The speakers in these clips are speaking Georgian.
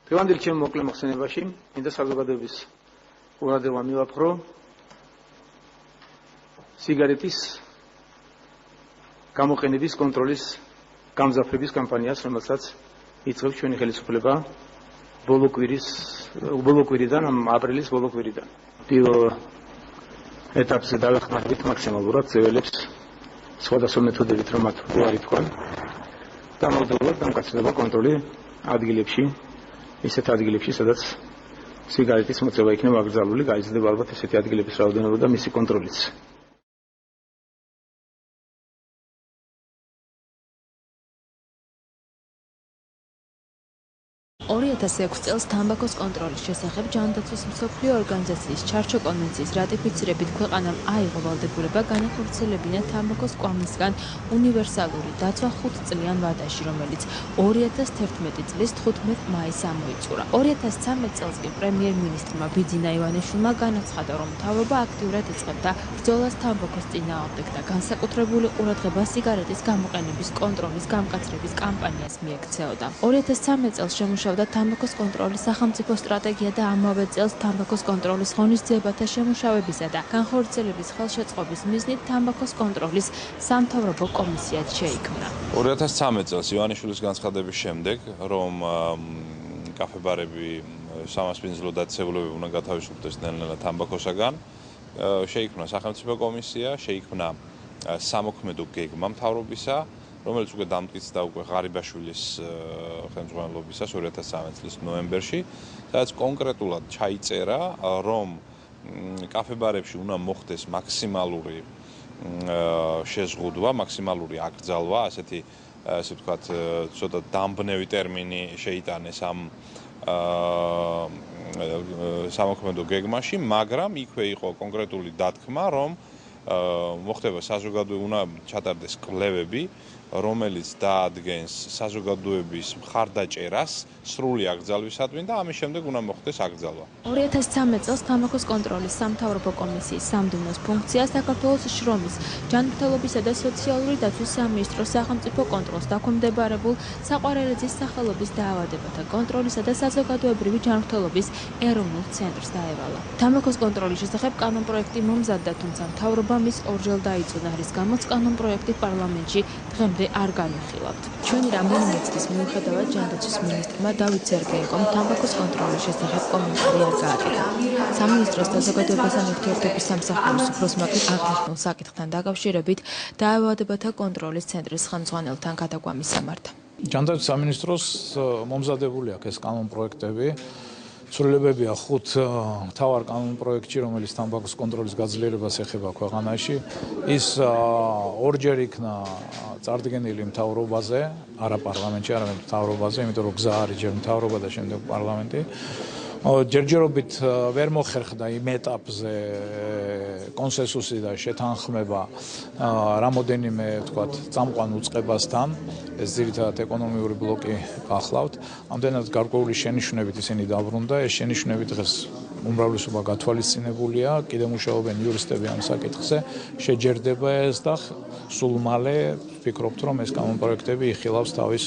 დღევანდელი ჩემი მოკლე მოხსენებაში მინდა საზოგადოების ყურადღება მივაფხრო სიგარეტის გამოყენების კონტროლის გამძაფრების კამპანიას, რომელსაც იწყებს ჩვენი ხელისუფლება ბოლო კვირიდან, აპრილის ბოლო კვირიდან. პირველ ეტაპზე დავეხმარებით მაქსიმალურად ძეველებს სხვადასხვა მეთოდებით, რომ მათ უარი თქვან. დამოუკიდებლად დამკაცრდება კონტროლი ადგილებში, ისეთ ადგილებში, სადაც სიგარეტის მოწევა იქნება აკრძალული, გაიზრდება ალბათ ესეთი ადგილების რაოდენობა და მისი კონტროლიც. 2006 წელს თამბაქოს კონტროლის შესახებ ჯანდაცვის მსოფლიო ორგანიზაციის ჩარჩო კონვენციის რატიფიცირებით ქვეყანამ აიღო ვალდებულება განახორციელებინა თამბაქოს კვამლისგან უნივერსალური დაცვა 5 წლიან ვადაში, რომელიც 2011 წლის 15 მაისს ამოიწურა. 2013 წელს კი პრემიერ-მინისტრმა ბიძინა ივანიშვილმა განაცხადა, რომ მთავრობა აქტიურად იწყებდა ბრძოლას თამბაქოს წინააღმდეგ და განსაკუთრებული ყურადღება სიგარეტის გამოყენების კონტროლის გამკაცრების კამპანიას მიექცეოდა. 2013 წელს შემუშავდა თამბაქოს კონტროლის სახელმწიფო სტრატეგია და ამავე წელს თამბაქოს კონტროლის ღონისძიებათა შემუშავებისა და განხორციელების ხელშეწყობის მიზნით თამბაქოს კონტროლის სამთავრობო კომისიაც შეიქმნა. 2013 წელს ივანიშვილის განცხადების შემდეგ, რომ კაფე-ბარები, სამასპინძლო დაწესებულებები უნდა გათავისუფლდეს ნელ-ნელა თამბაქოსაგან, შეიქმნა სახელმწიფო კომისია, შეიქმნა სამოქმედო გეგმა მთავრობისა, რომელიც უკვე დამტკიცდა უკვე ღარიბაშვილის ხელმძღვანელობისას 2013 წლის ნოემბერში, სადაც კონკრეტულად ჩაიწერა, რომ კაფე-ბარებში უნდა მოხდეს მაქსიმალური შეზღუდვა, მაქსიმალური აკრძალვა, ასე ვთქვათ, ცოტა დამბნევი ტერმინი შეიტანეს ამ სამოქმედო გეგმაში, მაგრამ იქვე იყო კონკრეტული დათქმა, რომ მოხდება უნდა ჩატარდეს კვლევები, რომელიც დაადგენს საზოგადოების მხარდაჭერას სრული აკრძალვისადმი და ამის შემდეგ უნდა მოხდეს აკრძალვა. 2013 წელს თამბაქოს კონტროლის სამთავრობო კომისიის სამდუმოს ფუნქციას საქართველოს შრომის, ჯანმრთელობისა და სოციალური დაცვის სამინისტროს სახელმწიფო კონტროლს დაქვემდებარებულ საყვარელებლის სახელობის დაავადებათა კონტროლისა და საზოგადოებრივი ჯანმრთელობის ეროვნულ ცენტრს დაევალა. თამბაქოს კონტროლის შესახებ კანონპროექტი მომზადდა, თუმცა მთავრობა მის ორჯერ დაიწუნა, რის გამოც კანონპროექტი პარლამენტში დღემდე არ განვიხილავთ. ჩვენი რამდენიმე წლის მიუხედავად ჯანდაცვის მინისტრმა დავით სერგეევამ თამბაქოს კონტროლის შესახებ კომენტარი არ გააკეთა. სამინისტროს საზოგადოებასთან ურთიერთობის სამსახურის უფროსმა კი აღნიშნულ საკითხთან დაკავშირებით დაავადებათა კონტროლის ცენტრის ხელმძღვანელთან გადაგვამის სამართა. ჯანდაცვის სამინისტროს მომზადებული აქვს ეს კანონპროექტები. ცვლილებებია 5 მთავარ კანონპროექტში, რომელიც თამბაქოს კონტროლის გაძლიერებას ეხება ქვეყანაში. ის ორჯერ იქნა წარდგენილი მთავრობაზე, არა პარლამენტში, არამედ მთავრობაზე, იმიტომ რომ გზა არის ჯერ მთავრობა და შემდეგ პარლამენტი. ჯერჯერობით ვერ მოხერხდა იმ ეტაპზე კონსენსუსი და შეთანხმება რამოდენიმე, ვთქვათ, წამყვან უწყებასთან. ეს ძირითადად ეკონომიური ბლოკი გახლავთ. ამდენად გარკვეული შენიშვნებით ისინი დაბრუნდა. ეს შენიშვნები დღეს უმრავლესობა გათვალისწინებულია, კიდევ მუშაობენ იურისტები ამ საკითხზე. შეჯერდება ეს და სულ მალე ვფიქრობთ, რომ ეს კანონპროექტები იხილავს თავის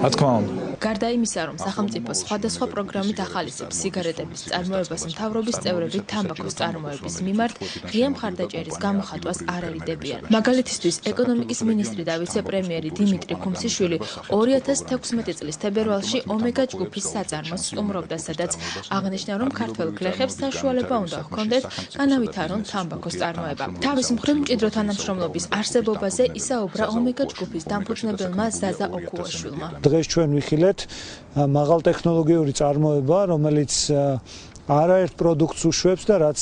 რა თქმა უნდა. გარდა იმისა, რომ სახელმწიფო სხვადასხვა პროგრამით ახალისებს სიგარეტების წარმოებას, მთავრობის წევრები თამბაქოს წარმოების მიმართ ღია მხარდაჭერის გამოხატვას არ ერიდებიან. მაგალითისთვის, ეკონომიკის მინისტრი და ვიცე-პრემიერი დიმიტრი ქუმსიშვილი 2016 წლის თებერვალში ომეგა ჯგუფის საწარმოს სტუმრობდა, სადაც აღნიშნა, რომ ქართველ გლეხებს საშუალება უნდა ჰქონდეთ განავითარონ თამბაქოს წარმოება. თავის მხრივ მჭიდრო თანამშრომლობის არსებობაზე ისაუბრა ომეგა ჯგუფის დამფუძნებელმა ზაზა ოქუაშვილმა. დღეს ჩვენ ვიხილეთ მაღალტექნოლოგიური წარმოება, რომელიც არაერთ პროდუქტს უშვებს და რაც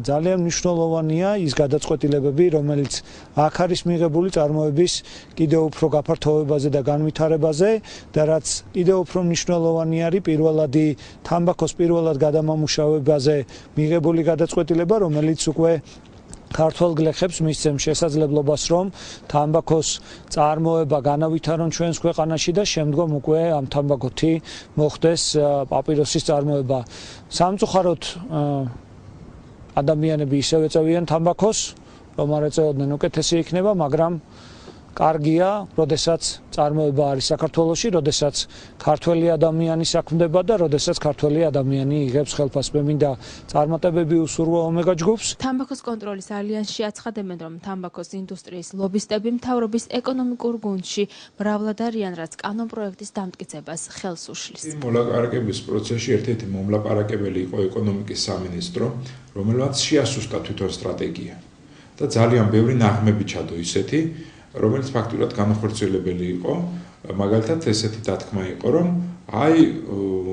ძალიან მნიშვნელოვანია ის გადაწყვეტილებები, რომელიც აქ არის მიღებული წარმოების კიდევ უფრო გაფართოვებაზე და განვითარებაზე და რაც კიდევ უფრო მნიშვნელოვანი არის პირველადი თამბაქოს პირველად გადამამუშავებაზე მიღებული გადაწყვეტილება, რომელიც უკვე ქართველ გლეხებს მისცემს შესაძლებლობას, რომ თამბაქოს წარმოება განავითარონ ჩვენს ქვეყანაში და შემდგომ უკვე ამ თამბაქოთი მოხდეს პაპიროსის წარმოება. სამწუხაროდ ადამიანები ისევ ეწევიან თამბაქოს, რომ არ ეწეოდნენ უკეთესი იქნება, მაგრამ კარგია, როდესაც წარმოება არის საქართველოში, როდესაც ქართველი ადამიანი საქმდება და როდესაც ქართველი ადამიანი იღებს ხელფასს. მე მინდა წარმატებები უსურვო ომეგა ჯგუფს. თამბაქოს კონტროლის ალიანსში აცხადებენ, რომ თამბაქოს ინდუსტრიის ლობისტები მთავრობის ეკონომიკურ გუნდში მრავლად არიან, რაც კანონპროექტის დამტკიცებას ხელს უშლის. მოლაპარაკების პროცესში ერთ-ერთი მომლაპარაკებელი იყო ეკონომიკის სამინისტრო, რომელმაც შეასუსტა თვითონ სტრატეგია და ძალიან ბევრი ნაღმები ჩადო ისეთი, რომელიც ფაქტურად განახორციელებელი იყო. მაგალითად ესეთი დათქმა იყო, რომ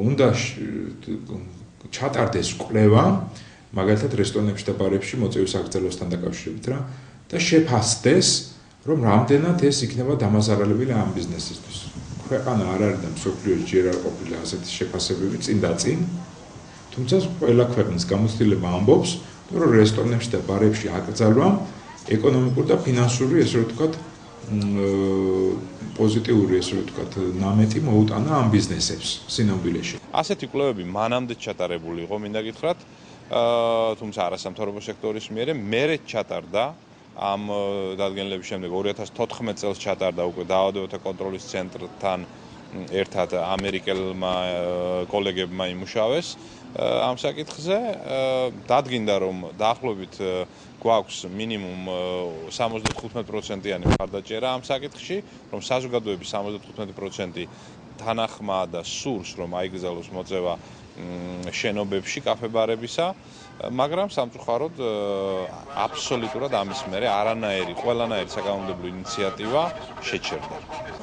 უნდა ჩატარდეს კვლევა, მაგალითად რესტორნებში და ბარებში მოწვევის აკრძალვასთან დაკავშირებით რა და შეფასდეს, რომ რამდენად ეს იქნება დამაზარალებელი ამ ბიზნესისთვის. ქვეყანა არ არის და მსოფლიოში ჯერ არ ყოფილა ასეთი შეფასებები წინ და წინ. თუმცა ყველა ქვეყნის გამოცდილება ამბობს, რომ რესტორნებში და ბარებში აკრძალვა ეკონომიკური და ფინანსური, ესე ვთქვათ, პოზიტიური, ესე ვთქვათ, ნამეტი მოუტანა ამ ბიზნესებს სინამდვილეში. ასეთი კვლევები მანამდე ჩატარებული იყო, მინდა გითხრათ, თუმცა არასამთავრობო სექტორის მიერ მერე ჩატარდა ამ დადგენილების შემდეგ 2014 წელს ჩატარდა უკვე დაავადებათა კონტროლის ცენტრთან ერთად ამერიკელმა კოლეგებმა იმუშავეს ამ საკითხზე. დადგინდა, რომ დაახლოებით გვაქვს მინიმუმ 75%-იანი მხარდაჭერა ამ საკითხში, რომ საზოგადოების 75% თანახმაა და სურს, რომ აიგზავნოს მოწევა შენობებში კაფე-ბარებისა, მაგრამ სამწუხაროდ აბსოლუტურად ამის მერე ყველანაირი საკანონმდებლო ინიციატივა შეჩერდა.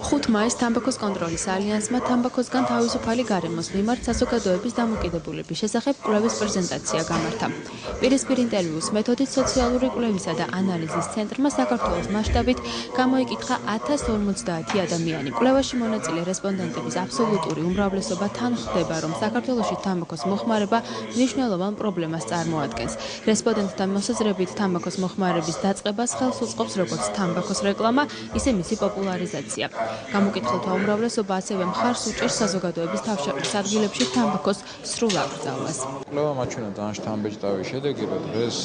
5 მაისს თამბაქოს კონტროლის ალიანსმა თამბაქოსგან თავისუფალი გარემოს მიმართ საზოგადოების დამოკიდებულების შესახებ კვლევის პრეზენტაცია გამართა. პირისპირ ინტერვიუს მეთოდით სოციალური კვლევისა და ანალიზის ცენტრმა საქართველოს მასშტაბით გამოიკითხა 1050 ადამიანი. კვლევაში მონაწილე რესპონდენტების აბსოლუტური უმრავლესობა თან ხვდება, რომ საქართველოში თამბაქოს მოხმარება მნიშვნელოვან პრობლემას წარმოადგენს. რესპონდენტთა მოსაზრებით თამბაქოს მოხმარების დაწყებას ხელს უწყობს როგორც თამბაქოს რეკლამა, ისე მისი პოპულარიზაცია. გამოკითხულთა უმრავლესობა ასევე მხარს უჭერს საზოგადოების თავშეყრის ადგილებში თამბაქოს სრულ აკრძალვას. კვლევა მაჩვენა ძალიან შთამბეჭდავი შედეგი, რომ დღეს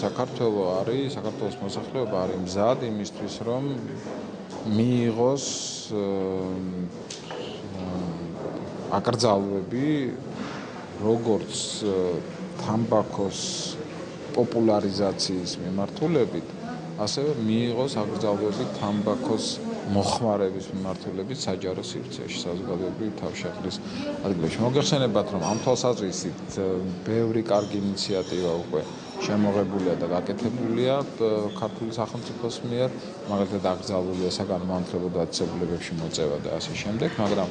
საქართველოს მოსახლეობა არის მზად იმისთვის, რომ მიიღოს აკრძალვები როგორც თამბაქოს პოპულარიზაციის მიმართულებით, ასევე მიიღოს აკრძალვები თამბაქოს მოხმარების მიმართულებით საჯარო სივრცეში, საზოგადოებრივი თავშეყრის ადგილებში. მოგეხსენებათ, რომ ამ თვალსაზრისით ბევრი კარგი ინიციატივა უკვე შემოღებულია და გაკეთებულია ქართული სახელმწიფოს მიერ, მაგალითად აკრძალულია საგანმანათლებლო დაწესებულებებში მოწევა და ასე შემდეგ, მაგრამ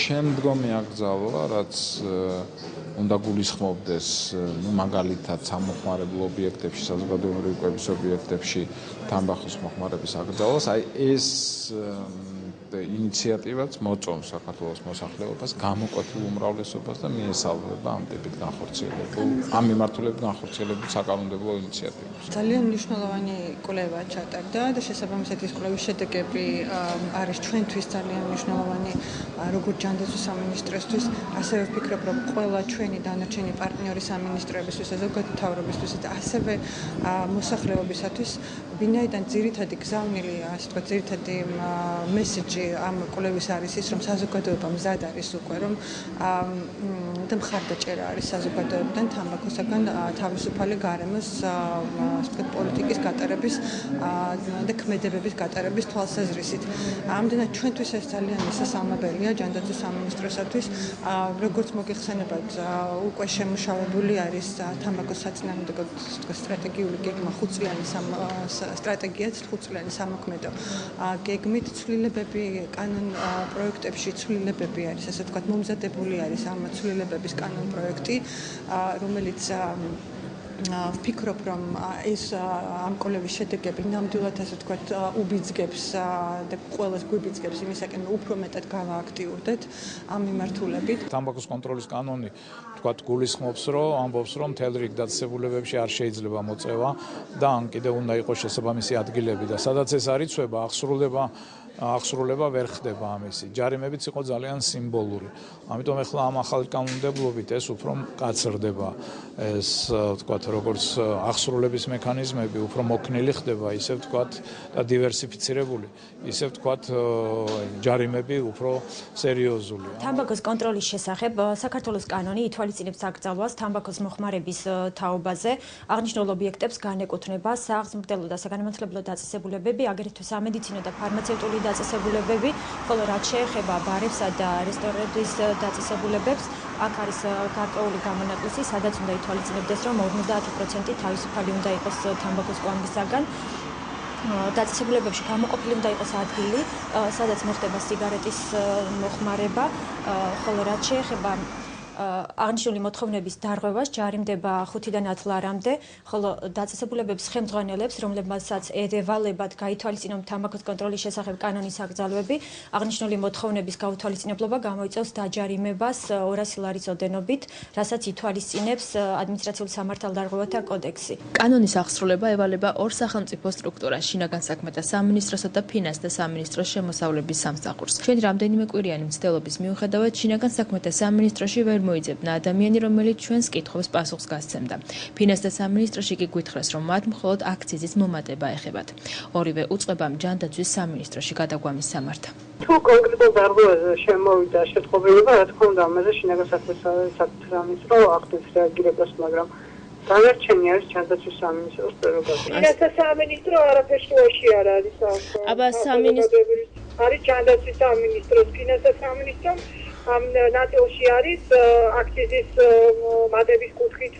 შემდგომი აკრძალვა, რაც უნდა გულისხმობდეს, მაგალითად სამოხმარებლო ობიექტებში, საზოგადოებრივი კვების ობიექტებში თამბაქოს მოხმარების აკრძალვას, ეს ინიციატივაც მოწონს საქართველოს მოსახლეობას, გამოკვეთილ უმრავლესობას და მიესალმება ამ ტიპით განხორციელებულ, ამ მიმართულებით განხორციელებულ საკანონმდებლო ინიციატივებს. ძალიან მნიშვნელოვანი კვლევა ჩატარდა და შესაბამისად ეს კვლევის შედეგები არის ჩვენთვის ძალიან მნიშვნელოვანი, როგორც ჯანდაცვის სამინისტროსთვის, ასევე ვფიქრობ, რომ ყველა ჩვენი დანარჩენი პარტნიორი სამინისტროებისთვის, საზოგადო მთავრობისთვის და ასევე მოსახლეობისათვის, ვინაიდან ძირითადი გზავნილი, ასე ვთქვათ, ძირითადი მესეჯი ამ კვლევის არის ის, რომ საზოგადოება მზად არის უკვე, რომ და მხარდაჭერა არის საზოგადოებიდან თამბაქოსაგან თავისუფალი გარემოს პოლიტიკის გატარების და ქმედებების გატარების თვალსაზრისით. ამდენად ჩვენთვის ეს ძალიან მისასალმებელია ჯანდაცვის სამინისტროსათვის, როგორც მოგეხსენებათ, უკვე შემუშავებული არის თამბაქოს საწინააღმდეგო სტრატეგიული გეგმა, 5-წლიანი სტრატეგიაც 5-წლიანი სამოქმედო გეგმით ცვლილებები კანონ პროექტებში ცვლილებები არის, ასე ვთქვათ, მომზადებული არის ამ ცვლილებების კანონ პროექტი, რომელიც ვფიქრობ, რომ ეს ამ კვლევის შედეგები ნამდვილად, ასე ვთქვათ, უბიძგებს და ყველას გვიბიძგებს იმისაკენ, რომ უფრო მეტად გავააქტიურდეთ ამ მიმართულებით. თამბაქოს კონტროლის კანონი, ვთქვათ, გულისხმობს, რომ ამბობს, რომ მთელ რიგ დაწესებულებებში არ შეიძლება მოწევა და ან კიდევ უნდა იყოს შესაბამისი ადგილები და სადაც ეს არ იცვება, აღსრულდება აღსრულება ვერ ხდება ამისი. ჯარიმებიც იყო ძალიან სიმბოლური. ამიტომ ახლა ამ ახალი კანონმდებლობით ეს უფრო მკაცრდება. ეს ვთქვათ, როგორც აღსრულების მექანიზმები უფრო მოქნილი ხდება, ისე ვთქვათ, და დივერსიფიცირებული, ისე ვთქვათ, ჯარიმები უფრო სერიოზულია. თამბაქოს კონტროლის შესახებ საქართველოს კანონი ითვალისწინებს აკრძალვას თამბაქოს მოხმარების თაობაზე. აღნიშნულ ობიექტებს განეკუთვნება სააღზრდელო და საგანმანათლებლო დაწესებულებები, აგრეთვე სამედიცინო და ფარმაცევტული დაწესებულებები, ხოლო რაც შეეხება ბარებსა და რესტორნების დაწესებულებებს, აქ არის გარკვეული გამონაკლისი, სადაც უნდა ითვალისწინებდეს, რომ 50% თავისუფალი უნდა იყოს თამბაქოს კვამლისაგან. დაწესებულებებში გამოყოფილი უნდა იყოს ადგილი, სადაც მოხდება სიგარეტის მოხმარება, ხოლო რაც შეეხება აღნიშნული მოთხოვნების დარღვევას ჯარიმდება 5-დან 10 ლარამდე, ხოლო დაწესებულებებს ხელმძღვანელებს, რომლებსაც ევალებათ გაითვალისწინონ თამბაქოს კონტროლის შესახებ კანონის აკრძალვები, აღნიშნული მოთხოვნების გაუთვალისწინებლობა გამოიწვევს დაჯარიმებას 200 ლარის ოდენობით, რასაც ითვალისწინებს ადმინისტრაციული სამართალდარღვევათა კოდექსი. კანონის აღსრულება ევალება ორ სახელმწიფო სტრუქტურას, შინაგან საქმეთა სამინისტროსა და ფინანსთა სამინისტროს შემოსავლების სამსახურს. ჩვენ რამდენიმე კვირიანი მცდელობის მიუხედავად შინაგან საქმეთა სამინისტროში ვერ მოიძებნა ადამიანი, რომელიც ჩვენს კითხვებს პასუხს გასცემდა. ფინანსთა სამინისტროში კი გითხრეს, რომ მათ მხოლოდ აქციზის მომატება ეხებათ. ორივე უწყებამ ჯანდაცვის სამინისტროში გადაგვამის სამართა. თუ კონკრეტულ დარღვევაზე შემოვიდა შეტყობილება, რა თქმა უნდა, ამაზე შინაგან საქმეთა სამინისტრო ახდენს რეაგირებას, მაგრამ დანარჩენი არის ჯანდაცვის სამინისტროს პრეროგატივა. ფინანსთა სამინისტრო არაფერში არ არის. აბა სამინისტრო არის ჯანდაცვის სამინისტროს, ფინანსთა სამინისტრომ ამ ნაწილში არის აქციზის მატების კუთხით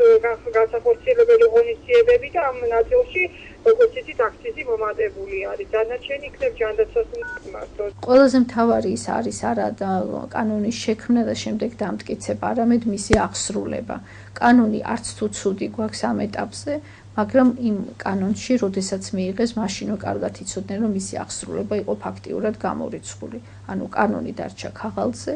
განსახორციელებელი ღონისძიებები და ამ ნაწილში როგორც იცით აქციზი მომატებული არის. დანარჩენი იქნებ ჯანდაცვას მარტო. ყველაზე მთავარი ის არის არა კანონის შექმნა და შემდეგ დამტკიცება, არამედ მისი აღსრულება. კანონი არც თუ ცუდი გვაქვს ამ ეტაპზე, მაგრამ იმ კანონში, როდესაც მიიღეს, მაშინო კარგად იცოდნენ, რომ მისი აღსრულება იყო ფაქტიურად გამორიცხული. ანუ კანონი დარჩა ქაღალდზე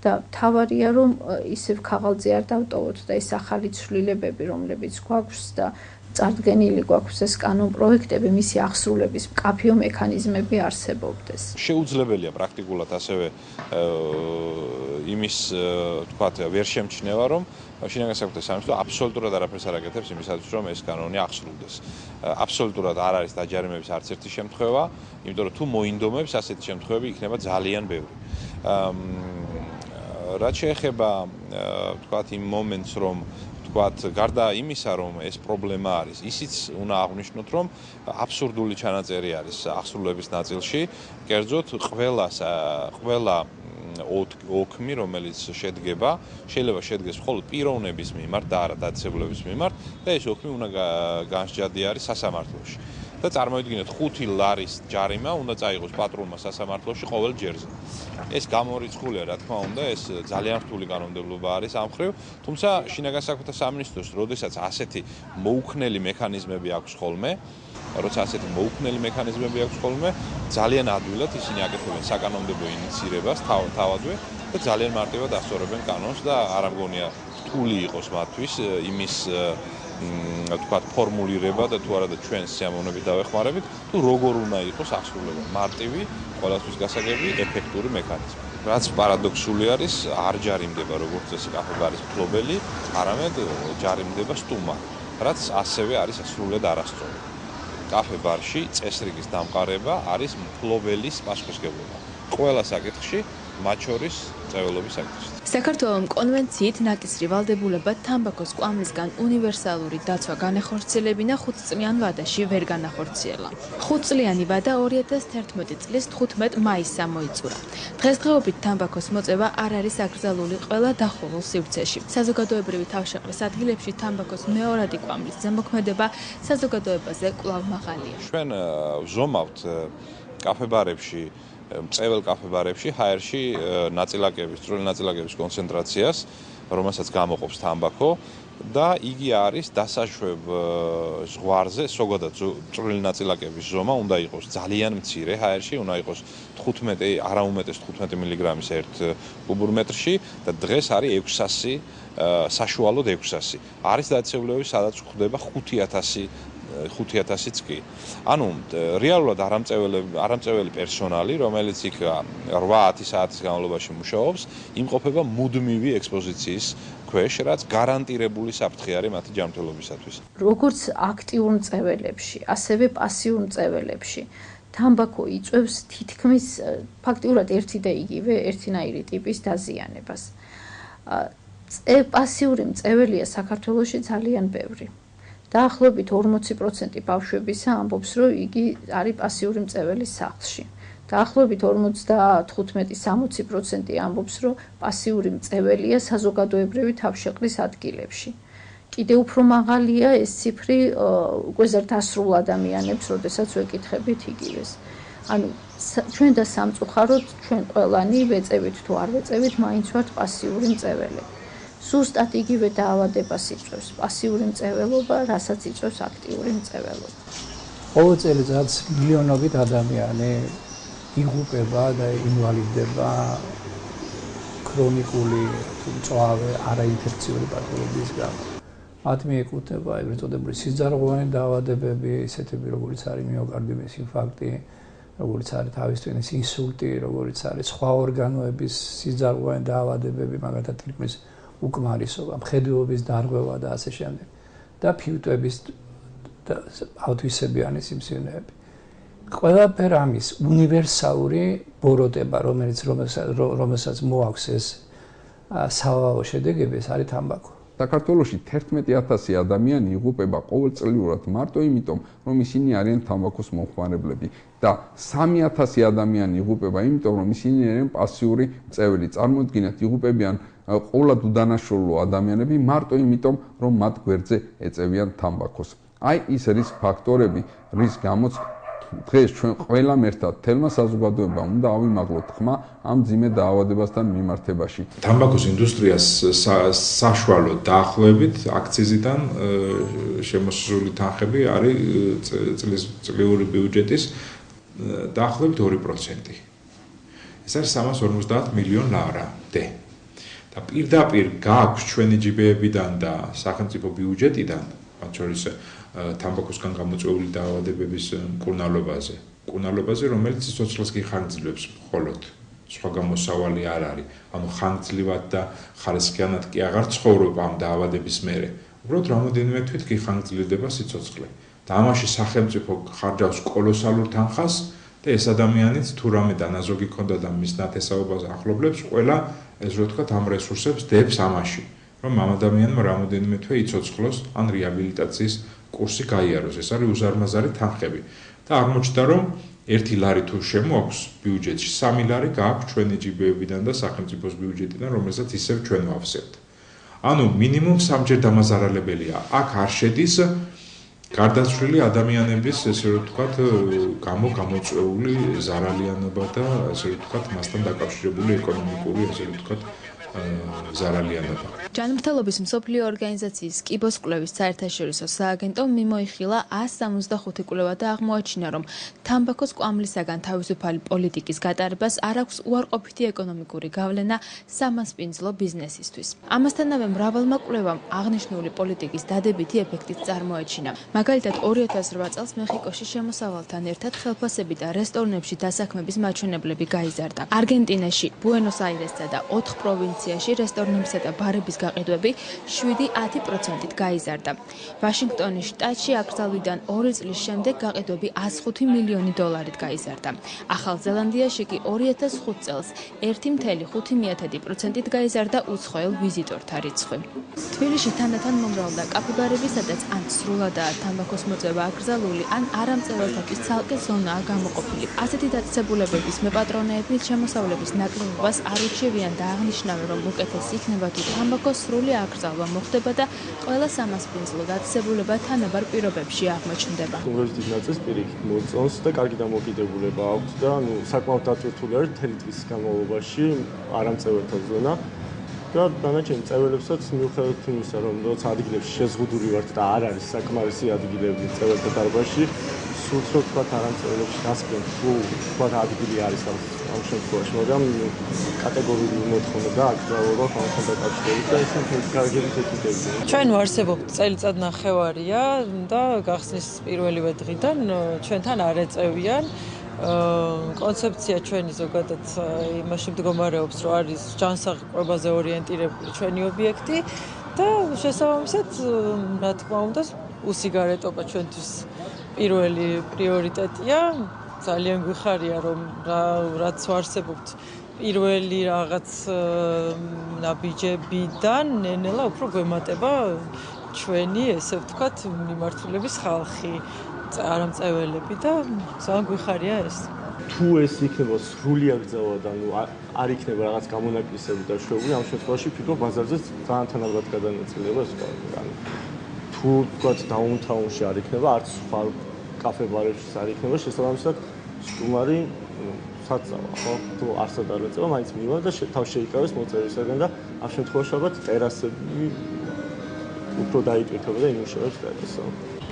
და თავარია, რომ ისევ ქაღალდზე არ დავტოვოთ და ეს ახალი ცვლილებები, რომლებიც გვაქვს და წარდგენილი გვაქვს ეს კანონ პროექტები, მისი აღსრულების მკაფიო მექანიზმები არსებობდეს. შეუძლებელია პრაქტიკულად ასევე იმის თქვათ ვერ შემჩნევა, რომ შინაგან საქმეთა სამინისტრო აბსოლუტურად არაფერს არ აკეთებს იმისათვის, რომ ეს კანონი აღსრულდეს. აბსოლუტურად არ არის დაჯარიმების არც ერთი შემთხვევა, იმიტომ რომ თუ მოინდომებს, ასეთი შემთხვევები იქნება ძალიან ბევრი. რაც შეეხება თქვათ იმ მომენტს, რომ თქვათ გარდა იმისა, რომ ეს პრობლემა არის, ისიც უნდა აღვნიშნოთ, რომ აბსურდული ჩანაწერი არის აღსრულების ნაწილში, კერძოდ ყველა ოქმი, რომელიც შედგება, შეიძლება შედგეს მხოლოდ პიროვნების მიმართ და არა დაწესებულების მიმართ და ეს ოქმი უნდა განსჯადი არის სასამართლოში. და წარმოიდგინეთ 5 ლარის ჯარიმა უნდა წაიღოს პატრულმა სასამართლოში ყოველ ჯერზე. ეს გამორიცხულია, რა თქმა უნდა, ეს ძალიან რთული კანონმდებლობა არის ამ მხრივ, თუმცა შინაგან საქმეთა სამინისტროს, როდესაც ასეთი მოუქნელი მექანიზმები აქვს ხოლმე, ძალიან ადვილად ისინი აკეთებენ საკანონმდებლო ინიციირებას თავადვე და ძალიან მარტივად ასწორებენ კანონს და არ ამგონია რთული იყოს მათთვის იმის თქვათ ფორმულირება და თუ არა და ჩვენ სიამოვნებით დავეხმარებით, თუ როგორ უნდა იყოს აღსრულება მარტივი, ყველასთვის გასაგები, ეფექტური მექანიზმი. რაც პარადოქსული არის, არ ჯარიმდება როგორც წესი კაფე-ბარის მფლობელი, არამედ ჯარიმდება სტუმარი, რაც ასევე არის სრულად არასწორი. კაფე-ბარში წესრიგის დამყარება არის მფლობელის პასუხისმგებლობა. ყველა საკითხში, მათ შორის წეველობის საკითხში. საქართველოს კონვენციით ნაკისრი ვალდებულება თამბაქოს კვამლისგან უნივერსალური დაცვა განახორციელებინა 5-წლიან ვადაში ვერ განახორციელა. 5-წლიანი ვადა 2011 წლის 15 მაისს მოიწურა. დღესდღეობით თამბაქოს მოწევა არ არის აკრძალული ყველა დახურულ სივრცეში. საზოგადოებრივი თავშეყრის ადგილებში თამბაქოს მეორადი კვამლის ზემოქმედება საზოგადოებაზე კვლავ მაღალია. ჩვენ ვზომავთ კაფე-ბარებში წეվել კაფე-ბარებში ჰაერში ნაწილაკების, წვრილი ნაწილაკების კონცენტრაციას, რომელსაც გამოყოფს თამბაქო და იგი არის დასაშვებ ზღვარზე, ზოგადად წვრილი ნაწილაკების ზომა უნდა იყოს ძალიან მცირე ჰაერში, უნდა იყოს 15, არა უმეტეს 15 მილიგრამის 1 კუბურ მეტრში და დღეს არის 600, საშუალოდ 600. არის დაწესებულები, სადაც გვხვდება 5000 5000-იც კი. ანუ რეალურად არამწეველი პერსონალი, რომელიც იქ 8-10 საათის განმავლობაში მუშაობს, იმყოფება მუდმივი ექსპოზიციის ქვეშ, რაც გარანტირებული საფრთხე არის მათი ჯანმრთელობისათვის. როგორც აქტიურ მწველებში, ასევე პასიურ მწველებში თამბაქო იწვევს თითქმის ფაქტიურად ერთი და იგივე ერთნაირი ტიპის დაზიანებას. პასიური მწველია საქართველოში ძალიან ბევრი. დაახლოებით 40% ბავშვებისა ამბობს, რომ იგი არის პასიური მწველი სახლში. დაახლოებით 55-60% ამბობს, რომ პასიური მწველია საზოგადოებრივი თავშეყრის ადგილებში. კიდევ უფრო მაღალია ეს ციფრი უკვე ზრდასრულ ადამიანებს, როდესაც ვეკითხებით იგივეს. ანუ ჩვენ და სამწუხაროდ ჩვენ ყველანი ვეწევით თუ არ ვეწევით, მაინც ვართ პასიური მწველები. ზუსტად იგივე დაავადებას იწვევს პასიური მწველობა, რასაც იწვევს აქტიური მწველობა. ყოველ წელიწადს მილიონობით ადამიანი იღუპება და ინვალიდდება ქრონიკული თუ მწვავე არაინფექციური პათოლოგიის გამო. მათ მიეკუთვნება ეგრეთ წოდებული სიძარღვოვანი დაავადებები, ისეთები როგორიც არის მიოკარდიუმის ინფარქტი, როგორც არის თავისთავის ინსულტი, როგორც არის სხვა ორგანოების სიძარღვოვანი დაავადებები, მაგალითად თითქმის უკმარისობა, მხედველობის დარღვევა და ასე შემდეგ და ფიუტვების და ავტვისებიანი სიმსივნეები. ყველაფერ ამის უნივერსალური ბოროტება, რომელსაც მოაქვს ეს სავავო შედეგები, ეს არის თამბაქო. საქართველოში 11000 ადამიანი იღუპება ყოველწლიურად მარტო იმიტომ, რომ ისინი არიან თამბაქოს მომხმარებლები და 3000 ადამიანი იღუპება იმიტომ, რომ ისინი არიან პასიური მწველი. წარმოიდგინეთ, იღუპებიან ყოლად უდანაშაულო ადამიანები მარტო იმიტომ, რომ მათ გვერდზე ეწევიან თამბაქოს. აი ის არის ფაქტორები, რის გამოც დღეს ჩვენ ყველამ ერთად თელმა საზოგადოებამ უნდა ავიმაღლოთ ხმა ამ ძიმე დაავადებასთან მიმართებაში. თამბაქოს ინდუსტრიას საშუალო დაახლოებით აქციზიდან შემოსული თანხები არის წლიური ბიუჯეტის დაახლოებით 2%. ეს არის 350 მილიონი ლარამდე. და პირდაპირ გააქვს ჩვენი ჯიბეებიდან და სახელმწიფო ბიუჯეტიდან, მათ შორის თამბაქოსგან გამოწვეული დაავადებების მკურნალობაზე, რომელიც სიცოცხლეს კი ხანგრძლივებს მხოლოდ. სხვა გამოსავალი არ არის. ანუ ხანგრძლივად და ხარისხიანად კი აღარ ცხოვრობ ამ დაავადების მერე. უბრალოდ რამოდენიმე თვით კი ხანგრძლივდება სიცოცხლე. და ამაში სახელმწიფო ხარჯავს კოლოსალურ თანხას და ეს ადამიანიც თუ რამე დანაზოგი ქონდა და მის ნათესაობას ახლობლებს, ყველა ეს რო თქვა ამ რესურსებს დებს ამაში, რომ ამ ადამიანმა რამოდენიმე თვე იცოცხლოს ან რეაბილიტაციის კურსი გაიაროს. ეს არის უზარმაზარი თანხები. და აღმოჩნდა, რომ 1 ლარი თუ შემოაქვს ბიუჯეტში, 3 ლარი გააქვს ჩვენი ჯიბეებიდან და სახელმწიფოს ბიუჯეტიდან, რომელსაც ისევ ჩვენ ვავსებთ. ანუ მინიმუმ 3ჯერ დამაზარალებელია. აქ არ შედის გარდაცვლილი ადამიანების, ესე რომ ვთქვათ, გამოწვეული ზარალიანობა და ესე რომ ვთქვათ, მასთან დაკავშირებული ეკონომიკური, ესე რომ ვთქვათ, ზარალიანობა. ჯანმრთელობის მსოფლიო ორგანიზაციის კიბოს კვლევის საერთაშორისო სააგენტომ მიმოიხილა 165 კვლევა და აღმოაჩინა, რომ თამბაქოს კვამლისაგან თავისუფალი პოლიტიკის გატარებას არ აქვს უარყოფითი ეკონომიკური გავლენა სამასპინძლო ბიზნესისთვის. ამასთანავე მრავალმა კვლევამ აღნიშნული პოლიტიკის დადებითი ეფექტიც წარმოაჩინა. მაგალითად 2008 წელს მეხიკოში შემოსავალთან ერთად ხელფასები და რესტორნებში დასაქმების მაჩვენებლები გაიზარდა. არგენტინაში, ბუენოს-აირესსა და 4 პროვინციაში რესტორნებისა და ბარების გაყიდვები 7-10%-ით გაიზარდა. ვაშინგტონის შტატში აკრძალვიდან 2 წლის შემდეგ გაყიდვები 105 მილიონი დოლარით გაიზარდა. ახალ ზელანდიაში კი 2005 წელს 1,5%-ით გაიზარდა უცხოელ ვიზიტორთა რიცხვი. თბილისში თანდათან მომრავლდა კაფე-ბარები, სადაც ან სრულადაა თამბაქოს მოწევა აკრძალული, ან არამწეველთათვის ცალკე ზონაა გამოყოფილი. ასეთი დაწესებულებების მეპატრონეები შემოსავლების ნაკლებობას არ უჩევიან და აღნიშნავენ, რომ უკეთესი იქნება თუ თამბაქოს სრული აკრძალვა მოხდება და ყველა სამასპინძლო დაწესებულება თანაბარ პირობებში აღმოჩნდება. უნივერსიტეტის დიდ ნაწილს პირიქით მოწონს და კარგი დამოკიდებულება აქვს და საკმაოდ დაწვრთული არის მთელი თვის განმავლობაში არამწეველთა ზონა. და დანარჩენ წეველებსაც მიუხედავად იმისა, რომ როცა ადგილებში შეზღუდული ვართ და არ არის საკმარისი ადგილები წეველთა დარბაზში, სულს რო თქვა არამწევრებში დასკენ თუ თქვა ადგილი არის ამ შემთხვევაში, მაგრამ კატეგორიული მოთხოვნა გააგზავნება ხალხთან დაკავშირებით და ეს გარგებით ეთიკები. ჩვენ ვარსებობთ წელიწად ნახევარია და გახსნის პირველივე დღიდან ჩვენთან არ ეწევიან. კონცეფცია ჩვენი ზოგადად იმაში მდგომარეობს, რომ არის ჯანსაღყვებაზე ორიენტირებული ჩვენი ობიექტი და შესაბამისად, რა თქმა უნდა, უსიგარეტობა ჩვენთვის პირველი პრიორიტეტია. ძალიან გვიხარია, რომ რაც ვარსებობთ პირველი რაღაც ნაბიჯებიდან ნენელა უფრო გვემატება ჩვენი, ესე ვთქვათ, მიმართულების ხალხი, არამწეველები და ძალიან გვიხარია ეს. თუ ეს იქნება სრული აკრძალვა და არ იქნება რაღაც გამონაკლისები და შეუძლია, ამ შემთხვევაში ფიქრობ ბაზარზე ძალიან თანაბრად გადანაწილდება ეს კანონი. თუ ვთქვათ დაუნთაუნში არ იქნება, არც სხვა კაფე-ბარებში არ იქნება, შესაბამისად სტუმარი საწავა, ხო? თუ არსად არ ეწევა, მაინც მივა და თავ შეიკავეს მოწევისაგან და ამ შემთხვევაში ალბათ ტერასები უფრო დაიტვირთება და იმუშავებს ტერასო.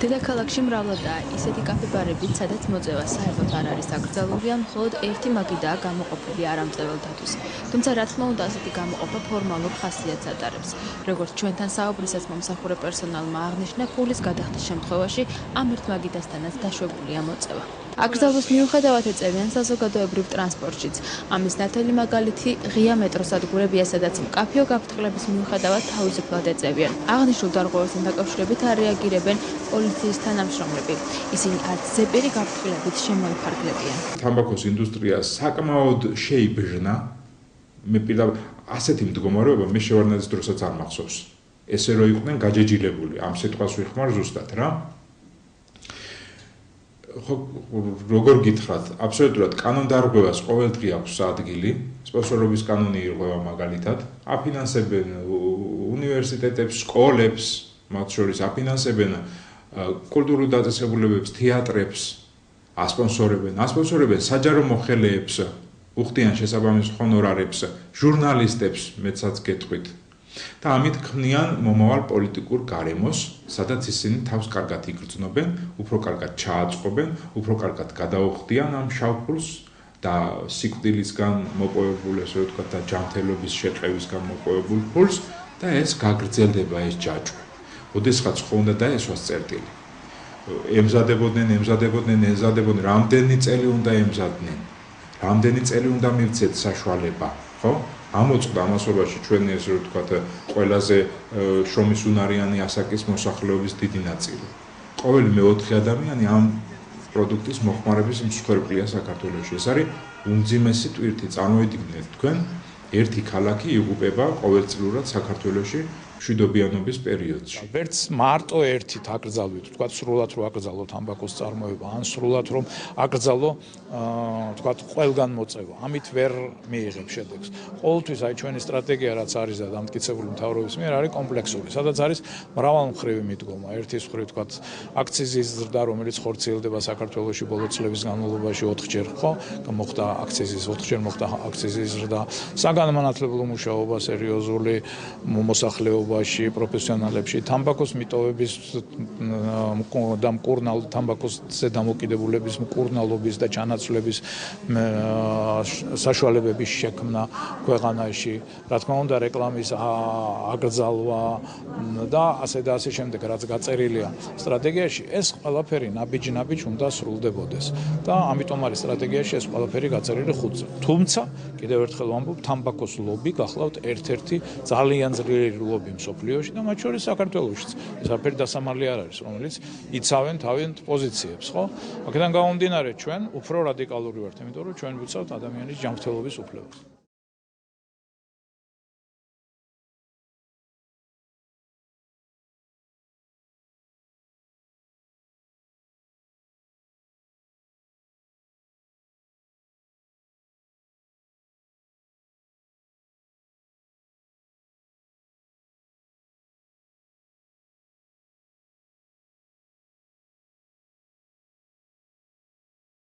დედაქალაქში მრავლადაა ისეთი კაფე-ბარებიც, სადაც მოწევა საერთოდ არ არის აკრძალული, ან მხოლოდ ერთი მაგიდაა გამოყოფილი არამწეველთათვის. თუმცა რა თქმა უნდა, ასეთი გამოყოფა ფორმალურ ხასიათს ატარებს. როგორც ჩვენთან საუბრისას მომსახურე პერსონალმა აღნიშნა, ფულის გადახდის შემთხვევაში ამ ერთ მაგიდასთანაც დაშვებულია მოწევა. აკრძალვის მიუხედავად ეწევიან საზოგადოებრივ ტრანსპორტშიც. ამის ნათელი მაგალითი ღია მეტროსადგურებია, სადაც მკაფიო გაფრთხილების მიუხედავად თავისუფლად ეწევიან. აღნიშნულ დარღვევასთან დაკავშირებით არ რეაგირებენ პოლიციის თანამშრომლები. ისინი არც ზეპირი გაფრთხილებით შემოიფარგლებიან. თამბაქოს ინდუსტრია საკმაოდ შეიბჟნა. მე პირდაპირ ასეთი მდგომარეობა მე შევარდნაძის დროსაც არ მახსოვს. ესე რო იყვნენ გაჯეჯილებული, ამ სიტყვას ვიხმარ ზუსტად რა. ხო, როგორ გითხრათ, აბსოლუტურად კანონდარღვევას ყოველდღე აქვს ადგილი, სპონსორობის კანონი ირღვევა მაგალითად, აფინანსებენ უნივერსიტეტებს, სკოლებს, მათ შორის აფინანსებენ კულტურულ დაწესებულებებს, თეატრებს, ასპონსორებენ საჯარო მოხელეებს, უხდიან შესაბამის ჰონორარებს, ჟურნალისტებს, მეცაც გეტყვით. და ამით ქმნიან მომავალ პოლიტიკურ გარემოს, სადაც ისინი თავს კარგად იგრძნობენ, უფრო კარგად ჩააწყობენ, უფრო კარგად გადაუხდიან ამ შავფულს და სიკვდილისგან მოპოვებულ, ესე ვთქვათ, და ჯანმრთელობის შეყევისგან მოპოვებულ ფულს და ეს გაგრძელდება ეს ჯაჭვი. ოდესღაც ხო უნდა დაესვას წერტილი. ემზადებოდნენ, რამდენი წელი უნდა ემზადნენ. რამდენი წელი უნდა მივცეთ საშუალება, ხო? ამოწყდა ამასობაში ჩვენი ესე ვთქვათ ყველაზე შრომის უნარიანი ასაკის მოსახლეობის დიდი ნაწილი. ყოველი მეოთხე ადამიანი ამ პროდუქტის მოხმარების მსხვერპლია საქართველოში. ეს არის უმძიმესი ტვირთი. წარმოიდგინეთ თქვენ, ერთი ქალაქი იღუპება ყოველწლიურად საქართველოში მშვიდობიანობის პერიოდში. ვერც მარტო ერთით აკრძალვით, თქვათ სრულად რომ აკრძალო თამბაქოს წარმოება, ან სრულად რომ აკრძალო, თქვათ ყველგან მოწევა. ამით ვერ მიიღებ შედეგს. ყოველთვის აი ჩვენი სტრატეგია რაც არის და დამტკიცებული მთავრობის მიერ არის კომპლექსური, სადაც არის მრავალმხრივი მიდგომა. ერთის მხრივ თქვათ აქციზის ზრდა, რომელიც ხორციელდება საქართველოში ბოლო წლების განმავლობაში 4-ჯერ, ხო? მოხდა აქციზის 4-ჯერ მოხდა აქციზის ზრდა, საგანმანათლებლო მუშაობა, სერიოზული მოსახლეობა პროფესიონალებში, თამბაქოს მიტოვების და თამბაქოსზე დამოკიდებულების მკურნალობის და ჩანაცვლების საშუალებების შექმნა ქვეყანაში, რა თქმა უნდა, რეკლამის აკრძალვა და ასე შემდეგ, რაც გაწერილია სტრატეგიაში, ეს ყველაფერი ნაბიჯ უნდა სრულდებოდეს და ამიტომ არის სტრატეგიაში ეს ყველაფერი გაწერილი 5 წელს. თუმცა, კიდევ ერთხელ ვამბობ, თამბაქოს ლობი გახლავთ ერთ-ერთი ძალიან ძლიერი ლობი მსოფლიოში და მათ შორის საქართველოშიც. ეს არაფერი დასამალი არ არის, რომელიც იცავენ თავიანთ პოზიციებს, ხო? აქედან გამომდინარე ჩვენ უფრო რადიკალური ვართ, იმიტომ რომ ჩვენ ვიცავთ ადამიანის ჯანმრთელობის უფლებას.